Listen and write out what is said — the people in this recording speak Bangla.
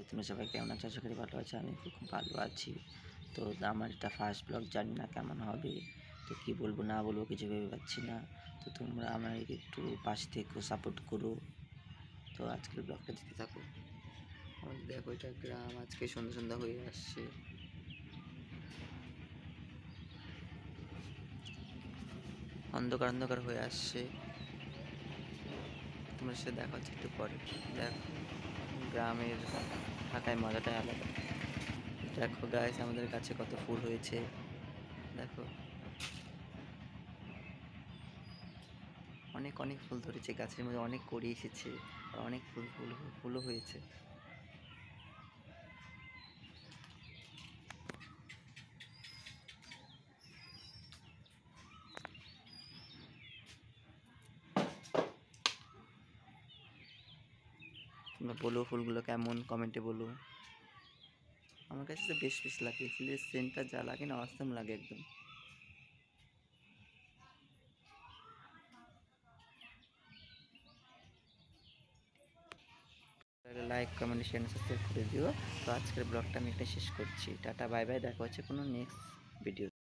তোমরা সবাই কেমন আছো? আশা করি ভালো আছো। আমি খুব ভালো আছি। তো আমার এটা ফার্স্ট ব্লগ, জানি না কেমন হবে। তো কী বলবো না বলবো কিছু ভেবে পাচ্ছি না। তো তোমরা আমার একটু পাশ থেকে সাপোর্ট করো। তো আজকের ব্লগটা দেখতে থাকো। আমাদের দেখো এটা গ্রাম, আজকে সন্ধ্যা সন্ধ্যা হয়ে আসছে। অন্ধকার অন্ধকার হয়ে আসছে। তোমার সাথে দেখা হচ্ছে একটু পরে। দেখো গ্রামের থাকায় মজাটাই আলাদা। দেখো গাইস, আমাদের গাছে কত ফুল হয়েছে। দেখো অনেক অনেক ফুল ধরেছে, গাছের মধ্যে অনেক কড়ি এসেছে, আর অনেক ফুলও হয়েছে। তোমরা বলো ফুলগুলো কেমন, কমেন্টে বলো। আমার কাছে তো বেশ বেশ লাগে, ফুলের সেন্টটা যা লাগে না, অসম লাগে একদম। লাইক, কমেন্ট, শেয়ার, সাবস্ক্রাইব করে দিও। তো আজকের ব্লগটা আমি এটা শেষ করছি। টাটা, বাই বাই, দেখা হচ্ছে কোনো নেক্সট ভিডিও।